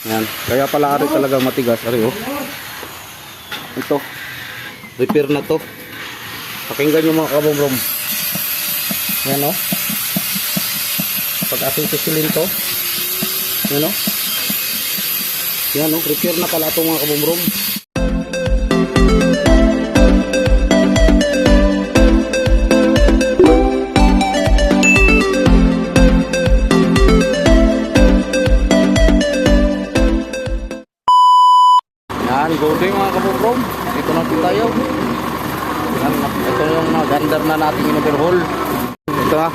Yan. Kaya pala ari talaga matigas. Ari oh. Ito. Repair na to. Pakinggan nyo mga kabomrom. Yan oh. Pag ating sisilin to. Yan oh. Yan oh. Repair na pala itong mga kabomrom. Good day mga kabomrom. Ito na po tayo. Ito yung gandar na nating in-overhaul. Ito na.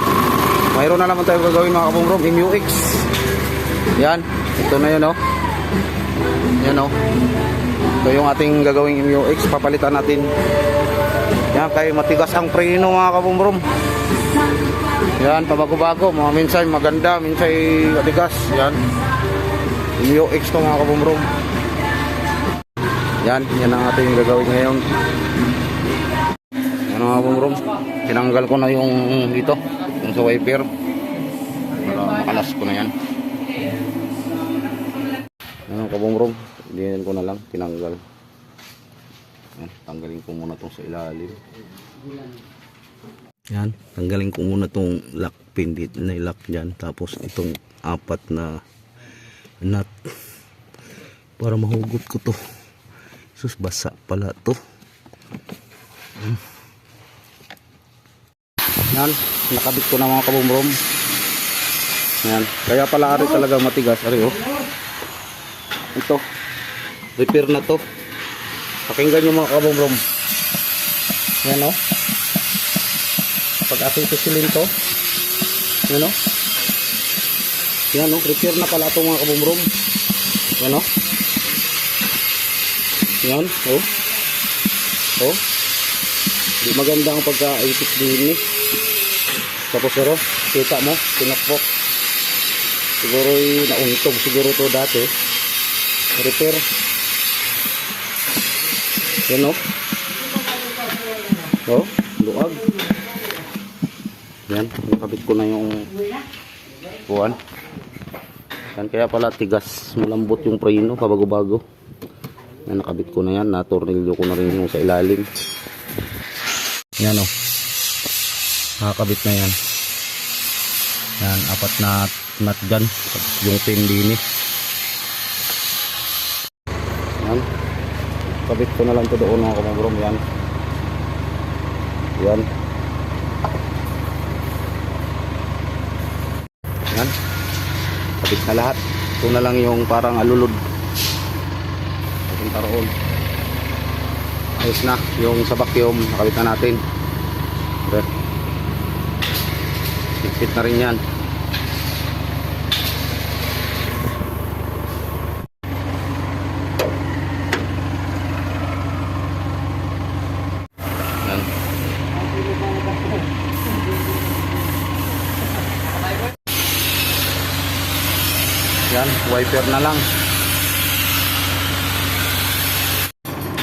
Mayroon na naman tayo gagawin mga kabomrom. MUX. Yan. Ito na yun oh. Yan oh. Ito yung ating gagawing MUX. Papalitan natin. Yan. Kaya matigas ang preno mga kabomrom. Yan. Pabago-bago. Minsan maganda. Minsan matigas. Yan. MUX to mga kabomrom. Yan ang ating gagawin ngayon. Yan mga kabomrom. Tinanggal ko na yung dito, yung sa wiper. Para makalas ko na yan. Yan mga kabomrom. Diyan ko na lang, tinanggal. Yan, tanggalin ko muna itong sa ilalim. Yan, tanggalin ko muna itong lock pin dito na lock dyan. Tapos itong apat na nut. Para mahugot ko to. Sus, basa pala to. Yan, nakabit ko na mga kabomrom. Yan, kaya pala ari talaga matigas. Ari oh. Ito. Repair na to. Pakinggan nyo mga kabomrom. Yan oh. Pag ating sisilin to. Yan oh. Yan oh, repair na pala to mga kabomrom. Yan oh. Yan, oh. Oh. Di maganda ang pagka-ipit din eh. Tapos pero, kita mo, tinakpok. Siguro nauntog siguro to dati. Repair. Yan oh. Oh, luag. Yan, nakabit ko na yung buwan. Yan, kaya pala tigas, malambot yung preno, pabago-bago. Yan, nakabit ko na yan, natornilyo ko na rin yung sa ilalim. Yan o, nakakabit na yan. Yan, apat na nut gun, yung pin din eh. Yan, kabit ko na lang ito doon mga kabomrom. Yan, yan, yan, kabit na lahat. Ito na lang yung parang alulod taroon. Ayos na yung sa vacuum, nakabit na natin. Fit na rin yan. Yan. Yan, wiper na lang.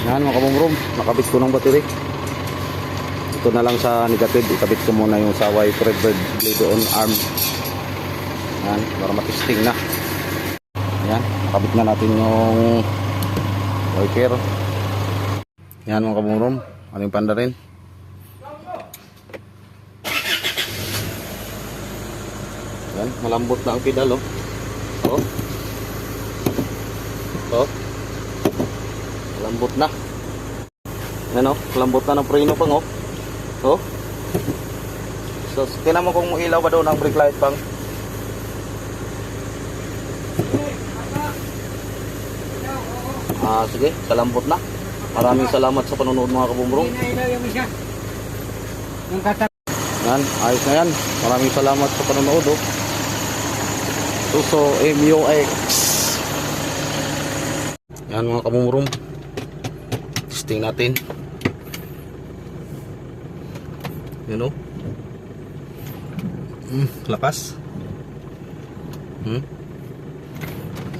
Yan mga kabomrom, nakabit ko ng battery. Ito na lang sa negative, ikabit ko muna yung sa wiper blade on arm. Yan, para matesting na. Yan, nakabit na natin yung wiper. Yan mga kabomrom, aling panda rin. Yan, malambot na ang pedal oh. Oh. Oh. Lambot na. Yan o, lambot na ng preno pang o. O. So, tingnan mo kung ilaw ba doon ang brake light pang. Sige, salambot na. Maraming salamat sa panonood mga kabomrom. Yan, ayos na yan. Maraming salamat sa panonood o. Suso MUX. Yan mga kabomrom. Testing natin. Yan o. Lakas.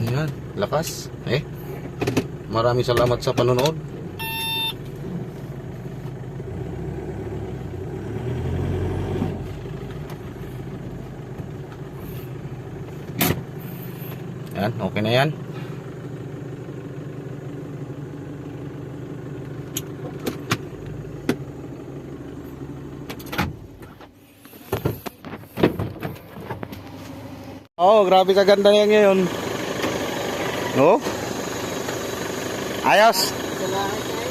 Yan, lakas. Maraming salamat sa panonood. Yan, okay na yan. Oh, grabe kaganda yan ngayon. No? Ayos. Salamat